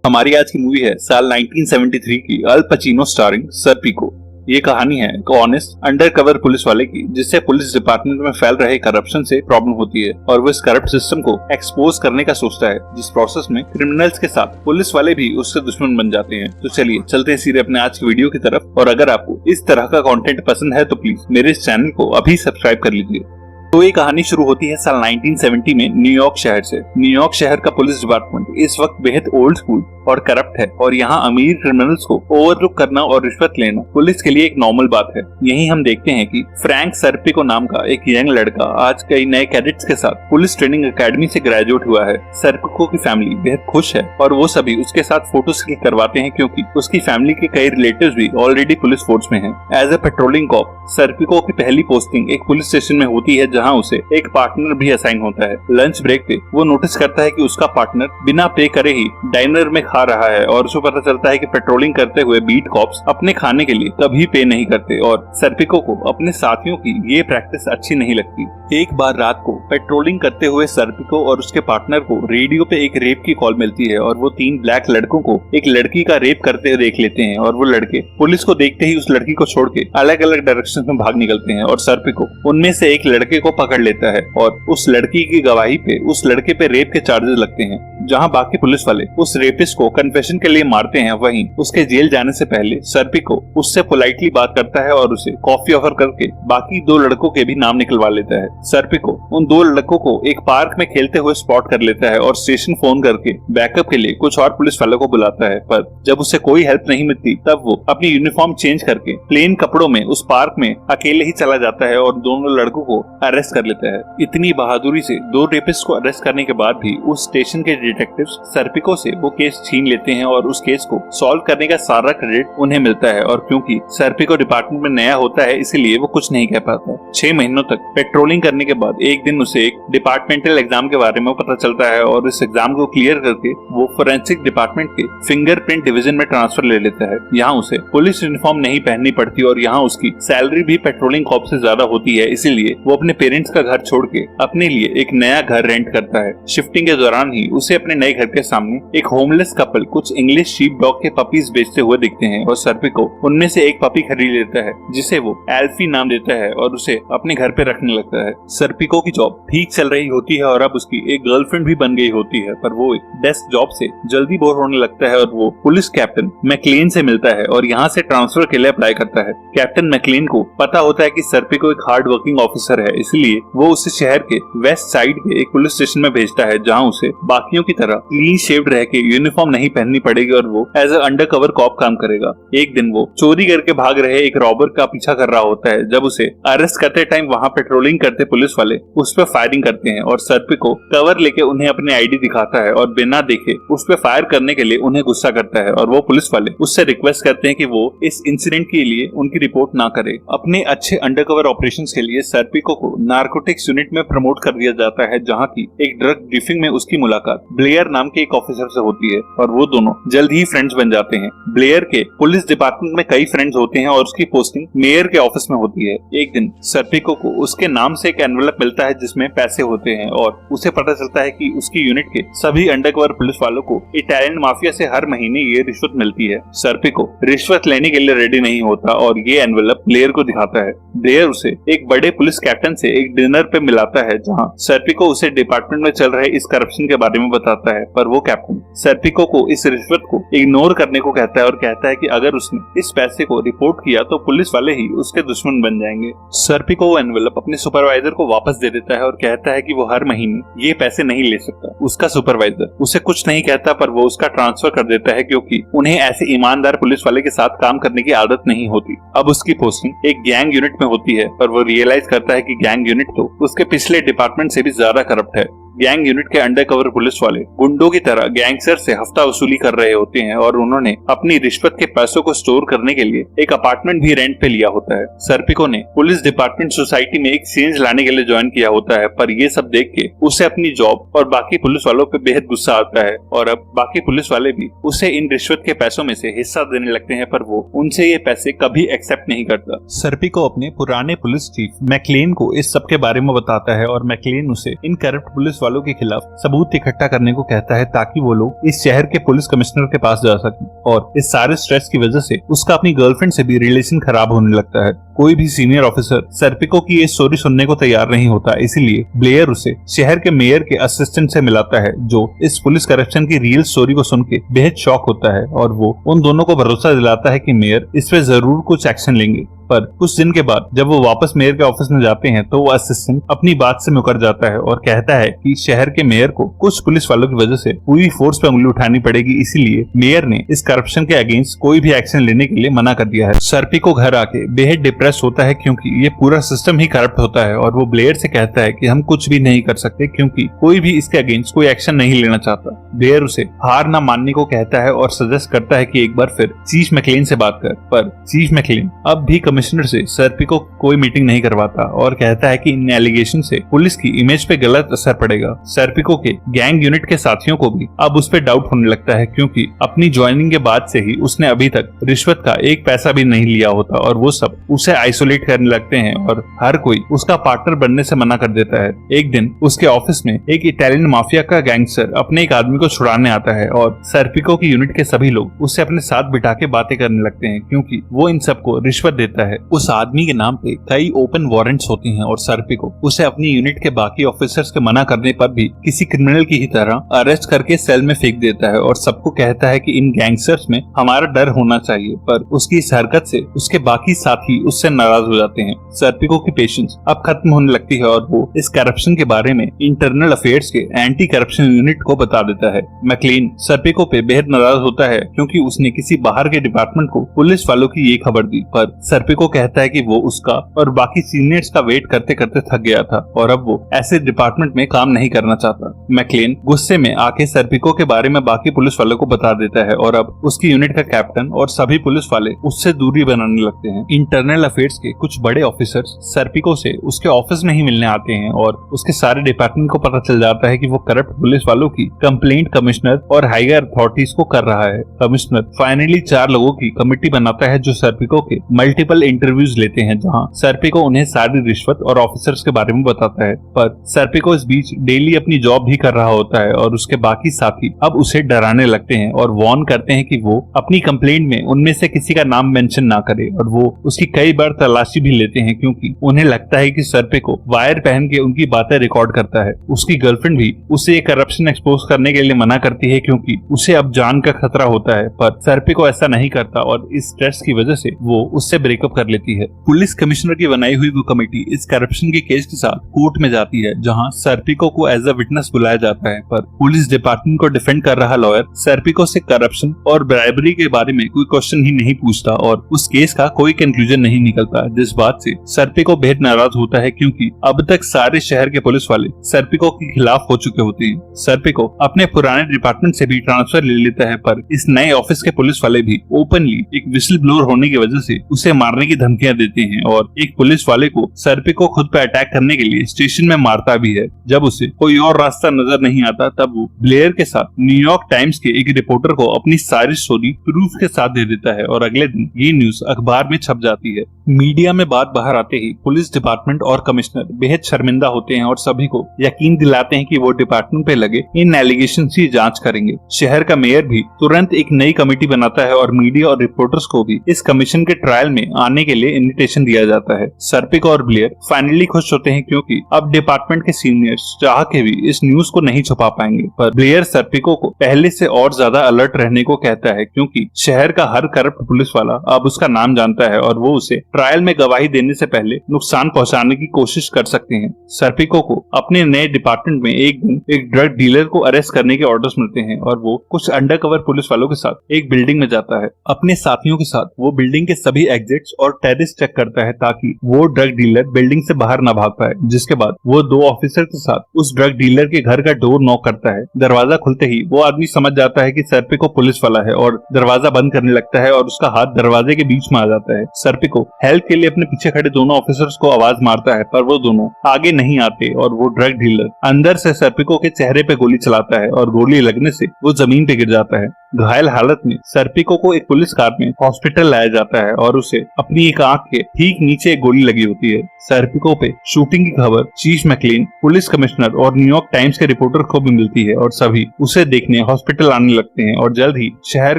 हमारी आज की मूवी है साल 1973 की अल पचिनो स्टारिंग सर्पिको। ये कहानी है एक ऑनेस्ट अंडरकवर पुलिस वाले की, जिससे पुलिस डिपार्टमेंट में फैल रहे करप्शन से प्रॉब्लम होती है और वो इस करप्ट सिस्टम को एक्सपोज करने का सोचता है, जिस प्रोसेस में क्रिमिनल्स के साथ पुलिस वाले भी उससे दुश्मन बन जाते हैं। तो चलिए चलते हैं सीधे अपने आज की वीडियो की तरफ। और अगर आपको इस तरह का कंटेंट पसंद है तो प्लीज मेरे इस चैनल को अभी सब्सक्राइब कर लीजिए। तो ये कहानी शुरू होती है साल 1970 में न्यूयॉर्क शहर से। न्यूयॉर्क शहर का पुलिस डिपार्टमेंट इस वक्त बेहद ओल्ड स्कूल और करप्ट है और यहाँ अमीर क्रिमिनल्स को ओवरलुक करना और रिश्वत लेना पुलिस के लिए एक नॉर्मल बात है। यहीं हम देखते हैं कि फ्रैंक सर्पिको नाम का एक यंग लड़का आज कई नए कैडेट्स के साथ पुलिस ट्रेनिंग एकेडमी से ग्रेजुएट हुआ है। सर्पिको की फैमिली बेहद खुश है और वो सभी उसके साथ फोटोज क्लिक करवाते हैं, क्योंकि उसकी फैमिली के कई रिलेटिव्स भी ऑलरेडी पुलिस फोर्स में हैं। एज ए पेट्रोलिंग कॉप सर्पिको की पहली पोस्टिंग एक पुलिस स्टेशन में होती है, जहाँ उसे एक पार्टनर भी असाइन होता है। लंच ब्रेक पे वो नोटिस करता है कि उसका पार्टनर बिना पे करे ही डाइनर में खा रहा है और उसे पता चलता है कि पेट्रोलिंग करते हुए बीट कॉप्स अपने खाने के लिए कभी पे नहीं करते और सर्पिको को अपने साथियों की ये प्रैक्टिस अच्छी नहीं लगती। एक बार रात को पेट्रोलिंग करते हुए सर्पिको और उसके पार्टनर को रेडियो पे एक रेप की कॉल मिलती है और वो 3 ब्लैक लड़कों को एक लड़की का रेप करते हुए देख लेते हैं और वो लड़के पुलिस को देखते ही उस लड़की को छोड़ के अलग अलग डायरेक्शन में भाग निकलते हैं और सर्पिको उनमें से एक लड़के को पकड़ लेता है और उस लड़की की गवाही पे उस लड़के पे रेप के चार्जेस लगते हैं। जहां बाकी पुलिस वाले उस रेपिस्ट को कन्फेशन के लिए मारते हैं, वहीं उसके जेल जाने से पहले सर्पिको उससे पोलाइटली बात करता है और उसे कॉफी ऑफर करके बाकी 2 लड़कों के भी नाम निकलवा लेता है। सर्पिको उन 2 लड़कों को एक पार्क में खेलते हुए स्पॉट कर लेता है और स्टेशन फोन करके बैकअप के लिए कुछ और पुलिस वालों को बुलाता है, पर जब उसे कोई हेल्प नहीं मिलती तब वो अपनी यूनिफॉर्म चेंज करके प्लेन कपड़ों में उस पार्क में अकेले ही चला जाता है और दोनों लड़कों को अरेस्ट कर लेता है। इतनी बहादुरी से 2 रेपिस्ट को अरेस्ट करने के बाद भी उस स्टेशन के डिटेक्टिव्स सर्पिको से वो केस छीन लेते हैं और उस केस को सॉल्व करने का सारा क्रेडिट उन्हें मिलता है। और क्योंकि सर्पिको डिपार्टमेंट में नया होता है, इसीलिए वो कुछ नहीं कह पाता। 6 महीनों तक पेट्रोलिंग करने के बाद एक दिन उसे एक डिपार्टमेंटल एग्जाम के बारे में पता चलता है और इस एग्जाम को क्लियर करके वो फोरेंसिक डिपार्टमेंट के फिंगरप्रिंट डिवीजन में ट्रांसफर ले लेता है। यहाँ उसे पुलिस यूनिफॉर्म नहीं पहननी पड़ती और यहाँ उसकी सैलरी भी पेट्रोलिंग कॉप से ज्यादा होती है, इसीलिए वो अपने पेरेंट्स का घर छोड़ के अपने लिए एक नया घर रेंट करता है। शिफ्टिंग के दौरान ही उसे अपने नए घर के सामने एक होमलेस कपल कुछ इंग्लिश शीप डॉग के पपीज बेचते हुए दिखते हैं और सर्पिको उनमें से एक पपी खरीद लेता है, जिसे वो एल्फी नाम देता है और उसे अपने घर पे रखने लगता है। सर्पिको की जॉब ठीक चल रही होती है और अब उसकी एक गर्लफ्रेंड भी बन गई होती है, पर वो एक डेस्क जॉब से जल्दी बोर होने लगता है और वो पुलिस कैप्टन मैकलेन से मिलता है और यहाँ से ट्रांसफर के लिए अप्लाई करता है। कैप्टन मैकलेन को पता होता है कि सर्पिको एक हार्ड वर्किंग ऑफिसर है, इसलिए वो उसे शहर के वेस्ट साइड के एक पुलिस स्टेशन में भेजता है, जहां उसे बाकियों की तरह क्लीन शेव्ड रह के यूनिफॉर्म नहीं पहननी पड़ेगी और वो एज ए अंडरकवर कॉप काम करेगा। एक दिन वो चोरी करके भाग रहे एक रॉबर का पीछा कर रहा होता है। जब उसे अरेस्ट करते टाइम वहां पेट्रोलिंग करते पुलिस वाले उस पर फायरिंग करते हैं और सर्पिको कवर लेके उन्हें अपने आईडी दिखाता है और बिना देखे उस पर फायर करने के लिए उन्हें गुस्सा करता है और वो पुलिस वाले उससे रिक्वेस्ट करते हैं कि वो इस इंसिडेंट के लिए उनकी रिपोर्ट ना करे। अपने अच्छे अंडरकवर ऑपरेशंस के लिए सर्पिको को नार्कोटिक्स यूनिट में प्रमोट कर दिया जाता है, जहां की एक ड्रग ब्रीफिंग में उसकी मुलाकात ब्लेयर नाम के एक ऑफिसर से होती है और वो दोनों जल्द ही फ्रेंड्स बन जाते हैं। ब्लेयर के पुलिस डिपार्टमेंट में कई फ्रेंड्स होते हैं और उसकी पोस्टिंग मेयर के ऑफिस में होती है। एक दिन सर्पिको को उसके नाम से एक एनवेलप मिलता है जिसमें पैसे होते हैं और उसे पता चलता है कि उसकी यूनिट के सभी अंडरकवर पुलिस वालों को इटालियन माफिया से हर महीने ये रिश्वत मिलती है। सर्पिको रिश्वत लेने के लिए रेडी नहीं होता और ये एनवेलप ब्लेयर को दिखाता है। ब्लेयर उसे एक बड़े पुलिस कैप्टन से एक डिनर पे मिलाता है, जहां सर्पिको उसे डिपार्टमेंट में चल रहे इस करप्शन के बारे में बताता है, पर वो कैप्टन सर्पिको को इस रिश्वत को इग्नोर करने को कहता है और कहता है कि अगर उसने इस पैसे को रिपोर्ट किया तो पुलिस वाले ही उसके दुश्मन बन जाएंगे। सर्पिको वो एनवेलप अपने सुपरवाइजर को वापस दे देता है और कहता है कि वो हर महीने ये पैसे नहीं ले सकता। उसका सुपरवाइजर उसे कुछ नहीं कहता, पर वो उसका ट्रांसफर कर देता है, क्योंकि उन्हें ऐसे ईमानदार पुलिस वाले के साथ काम करने की आदत नहीं होती। अब उसकी पोस्टिंग एक गैंग यूनिट में होती है, पर वो रियलाइज करता है कि गैंग यूनिट तो उसके पिछले डिपार्टमेंट से भी ज्यादा करप्ट है। गैंग यूनिट के अंडरकवर पुलिस वाले गुंडों की तरह गैंगस्टर से हफ्ता वसूली कर रहे होते हैं और उन्होंने अपनी रिश्वत के पैसों को स्टोर करने के लिए एक अपार्टमेंट भी रेंट पे लिया होता है। सर्पिको ने पुलिस डिपार्टमेंट सोसाइटी में एक चेंज लाने के लिए ज्वाइन किया होता है, पर ये सब देख के उसे अपनी जॉब और बाकी पुलिस वालों पे बेहद गुस्सा आता है और अब बाकी पुलिस वाले भी उसे इन रिश्वत के पैसों में से हिस्सा देने लगते हैं, पर वो उनसे ये पैसे कभी एक्सेप्ट नहीं करता। सर्पिको अपने पुराने पुलिस चीफ मैकलेन को इस सब के बारे में बताता है और मैकलेन उसे इन करप्ट पुलिस वालों के खिलाफ सबूत इकट्ठा करने को कहता है ताकि वो लोग इस शहर के पुलिस कमिश्नर के पास जा सकें। और इस सारे स्ट्रेस की वजह से उसका अपनी गर्लफ्रेंड से भी रिलेशन खराब होने लगता है। कोई भी सीनियर ऑफिसर सर्पिको की ये स्टोरी सुनने को तैयार नहीं होता, इसीलिए ब्लेयर उसे शहर के मेयर के असिस्टेंट से मिलाता है, जो इस पुलिस करप्शन की रियल स्टोरी को सुन के बेहद शॉक होता है और वो उन दोनों को भरोसा दिलाता है कि मेयर इस पे जरूर कुछ एक्शन लेंगे। पर कुछ दिन के बाद जब वो वापस मेयर के ऑफिस में जाते हैं तो वो असिस्टेंट अपनी बात से मुकर जाता है और कहता है कि शहर के मेयर को कुछ पुलिस वालों की वजह से पूरी फोर्स पे उंगली उठानी पड़ेगी, इसीलिए मेयर ने इस करप्शन के अगेंस्ट कोई भी एक्शन लेने के लिए मना कर दिया है। सर्पिको घर आके बेहद डिप्रेस होता है क्योंकि ये पूरा सिस्टम ही करप्ट होता है और वो ब्लेयर से कहता है कि हम कुछ भी नहीं कर सकते क्योंकि कोई भी इसके अगेंस्ट कोई एक्शन नहीं लेना चाहता। ब्लेयर उसे हार न मानने को कहता है और सजेस्ट करता है कि एक बार फिर चीफ मैकलेन से बात कर, पर चीफ मैकलेन अब भी कमिश्नर से सर्पिको कोई मीटिंग नहीं करवाता और कहता है कि इन एलिगेशन से पुलिस की इमेज पे गलत असर पड़ेगा। सर्पिको के गैंग यूनिट के साथियों को भी अब उस पे डाउट होने लगता है क्योंकि अपनी ज्वाइनिंग के बाद से ही उसने अभी तक रिश्वत का एक पैसा भी नहीं लिया होता और वो सब उसे आइसोलेट करने लगते हैं और हर कोई उसका पार्टनर बनने से मना कर देता है। एक दिन उसके ऑफिस में एक इटालियन माफिया का गैंगस्टर अपने एक आदमी को छुड़ाने आता है और सर्पिको की यूनिट के सभी लोग उससे अपने साथ बिठा के बातें करने लगते हैं क्योंकि वो इन सबको रिश्वत देता है। उस आदमी के नाम पे कई ओपन वारंट्स होती हैं और सर्पिको उसे अपनी यूनिट के बाकी ऑफिसर्स के मना करने पर भी किसी क्रिमिनल की ही तरह अरेस्ट करके सेल में फेंक देता है और सबको कहता है कि इन गैंगस्टर्स में हमारा डर होना चाहिए। पर उसकी इस हरकत से उसके बाकी साथी उससे नाराज हो जाते हैं। सर्पिको की पेशेंस अब खत्म होने लगती है और वो इस करप्शन के बारे में इंटरनल अफेयर्स के एंटी करप्शन यूनिट को बता देता है। मैकलेन सर्पिको पे बेहद नाराज होता है क्योंकि उसने किसी बाहर के डिपार्टमेंट को पुलिस वालों की ये खबर दी, पर सर्पिको कहता है कि वो उसका और बाकी सीनियर्स का वेट करते करते थक गया था और अब वो ऐसे डिपार्टमेंट में काम नहीं करना चाहता। मैकलेन गुस्से में आके सर्पिको के बारे में बाकी पुलिस वालों को बता देता है और अब उसकी यूनिट का कैप्टन और सभी पुलिस वाले उससे दूरी बनाने लगते हैं। इंटरनल अफेयर्स के कुछ बड़े ऑफिसर्स सर्पिको से उसके ऑफिस में ही मिलने आते हैं और उसके सारे डिपार्टमेंट को पता चल जाता है कि वो करप्ट पुलिस वालों की कंप्लेंट कमिश्नर और हायर अथॉरिटीज को कर रहा है। कमिश्नर फाइनली 4 लोगों की कमेटी बनाता है जो सर्पिको के मल्टीपल इंटरव्यूज लेते हैं, जहां सर्पिको उन्हें सारी रिश्वत और ऑफिसर्स के बारे में बताता है। पर सर्पिको इस बीच डेली अपनी जॉब भी कर रहा होता है और उसके बाकी साथी अब उसे डराने लगते हैं और वार्न करते हैं कि वो अपनी कंप्लेंट में उनमें से किसी का नाम मेंशन ना करे और वो उसकी कई बार तलाशी भी लेते हैं क्योंकि उन्हें लगता है कि सर्पिको वायर पहन के उनकी बातें रिकॉर्ड करता है। उसकी गर्लफ्रेंड भी उसे ये करप्शन एक्सपोज करने के लिए मना करती है क्योंकि उसे अब जान का खतरा होता है, पर सर्पिको ऐसा नहीं करता और इस स्ट्रेस की वजह से वो उससे ब्रेकअप कर लेती है। पुलिस कमिश्नर की बनाई हुई वो कमेटी इस करप्शन के केस के साथ कोर्ट में जाती है जहां सर्पिको को एज अ विटनेस बुलाया जाता है, पर पुलिस डिपार्टमेंट को डिफेंड कर रहा लॉयर सर्पिको से करप्शन और ब्राइबरी के बारे में कोई क्वेश्चन ही नहीं पूछता और उस केस का कोई कंक्लूजन नहीं निकलता, जिस बात से सर्पिको बेहद नाराज होता है क्योंकि अब तक सारे शहर के पुलिस वाले सर्पिको के खिलाफ हो चुके होते हैं। सर्पिको अपने पुराने डिपार्टमेंट से भी ट्रांसफर ले लेता है, पर इस नए ऑफिस के पुलिस वाले भी ओपनली एक विसल ब्लोअर होने की वजह से उसे मारने की धमकियां देते हैं और एक पुलिस वाले को सर्पिको खुद पे अटैक करने के लिए स्टेशन में मारता भी है। जब उसे कोई और रास्ता नजर नहीं आता तब वो ब्लेयर के साथ न्यूयॉर्क टाइम्स के एक रिपोर्टर को अपनी सारी स्टोरी प्रूफ के साथ दे देता है और अगले दिन ये न्यूज अखबार में छप जाती है। मीडिया में बात बाहर आते ही पुलिस डिपार्टमेंट और कमिश्नर बेहद शर्मिंदा होते हैं और सभी को यकीन दिलाते हैं कि वो डिपार्टमेंट पे लगे इन एलिगेशन की जांच करेंगे। शहर का मेयर भी तुरंत एक नई कमेटी बनाता है और मीडिया और रिपोर्टर्स को भी इस कमीशन के ट्रायल में आने के लिए इन्विटेशन दिया जाता है। सर्पिको और ब्लेयर फाइनली खुश होते हैं क्योंकि अब डिपार्टमेंट के सीनियर्स चाह के भी इस न्यूज को नहीं छुपा पाएंगे, पर ब्लेयर सर्पिको को पहले से और ज्यादा अलर्ट रहने को कहता है क्योंकि शहर का हर करप्ट पुलिस वाला अब उसका नाम जानता है और वो उसे ट्रायल में गवाही देने से पहले नुकसान पहुंचाने की कोशिश कर सकते हैं। सर्पिको को अपने नए डिपार्टमेंट में एक दिन एक ड्रग डीलर को अरेस्ट करने के ऑर्डर्स मिलते हैं और वो कुछ अंडरकवर पुलिस वालों के साथ एक बिल्डिंग में जाता है। अपने साथियों के साथ वो बिल्डिंग के सभी एग्जिट्स और टेरेस चेक करता है ताकि वो ड्रग डीलर बिल्डिंग से बाहर न भाग पाए, जिसके बाद वो 2 ऑफिसर के साथ उस ड्रग डीलर के घर का डोर नॉक करता है। दरवाजा खुलते ही वो आदमी समझ जाता है कि सर्पिको पुलिस वाला है और दरवाजा बंद करने लगता है और उसका हाथ दरवाजे के बीच में आ जाता है। सर्पिको हेल्प के लिए अपने पीछे खड़े दोनों ऑफिसर्स को आवाज मारता है, पर वो दोनों आगे नहीं आते और वो ड्रग डीलर अंदर से सर्पिको के चेहरे पे गोली चलाता है और गोली लगने से वो जमीन पे गिर जाता है। घायल हालत में सर्पिको को एक पुलिस कार में हॉस्पिटल लाया जाता है और उसे अपनी एक आंख के ठीक नीचे एक गोली लगी होती है। सर्पिको पे शूटिंग की खबर चीफ मैकलीन, पुलिस कमिश्नर और न्यूयॉर्क टाइम्स के रिपोर्टर को भी मिलती है और सभी उसे देखने हॉस्पिटल आने लगते हैं और जल्द ही शहर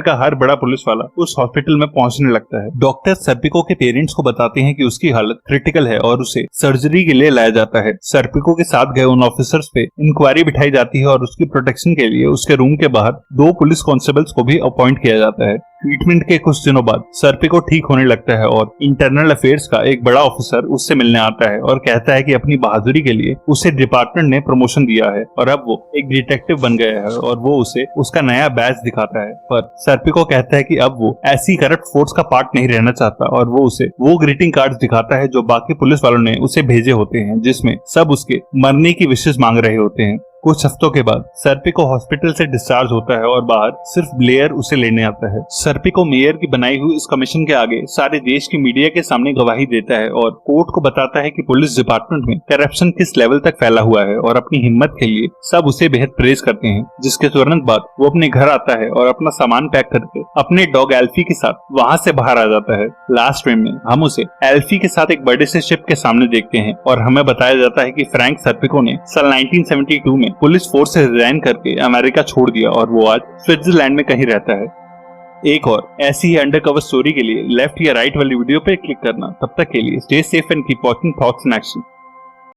का हर बड़ा पुलिस वाला उस हॉस्पिटल में पहुंचने लगता है। डॉक्टर सर्पिको के पेरेंट्स को बताते हैं कि उसकी हालत क्रिटिकल है और उसे सर्जरी के लिए लाया जाता है। सर्पिको के साथ गए उन ऑफिसर्स पे इंक्वायरी बिठाई जाती है और उसकी प्रोटेक्शन के लिए उसके रूम के बाहर 2 पुलिस कांस्टेबल्स को भी अपॉइंट किया जाता है। ट्रीटमेंट के कुछ दिनों बाद सर्पिको ठीक होने लगता है और इंटरनल अफेयर्स का एक बड़ा ऑफिसर उससे मिलने आता है और कहता है कि अपनी बहादुरी के लिए उसे डिपार्टमेंट ने प्रमोशन दिया है और अब वो एक डिटेक्टिव बन गया है और वो उसे उसका नया बैच दिखाता है। पर सर्पिको कहता है कि अब वो ऐसी करप्ट फोर्स का पार्ट नहीं रहना चाहता और वो उसे वो ग्रीटिंग कार्ड्स दिखाता है जो बाकी पुलिस वालों ने उसे भेजे होते हैं, जिसमें सब उसके मरने की विशेष मांग रहे होते हैं। कुछ हफ्तों के बाद सर्पिको हॉस्पिटल से डिस्चार्ज होता है और बाहर सिर्फ ब्लेयर उसे लेने आता है। सर्पिको मेयर की बनाई हुई इस कमीशन के आगे सारे देश की मीडिया के सामने गवाही देता है और कोर्ट को बताता है कि पुलिस डिपार्टमेंट में करप्शन किस लेवल तक फैला हुआ है और अपनी हिम्मत के लिए सब उसे बेहद प्रेज करते हैं। जिसके तुरंत बाद वो अपने घर आता है और अपना सामान पैक करके अपने डॉग एल्फी के साथ वहाँ से बाहर आ जाता है। लास्ट फ्रेम में हम उसे एल्फी के साथ एक बड़े से शिप के सामने देखते हैं और हमें बताया जाता है कि फ्रैंक सर्पिको ने साल 1972 में पुलिस फोर्स से रिजाइन करके अमेरिका छोड़ दिया और वो आज स्विट्जरलैंड में कहीं रहता है। एक और ऐसी ही अंडरकवर स्टोरी के लिए लेफ्ट या राइट वाली वीडियो पे क्लिक करना। तब तक के लिए stay safe and keep watching thoughts in action.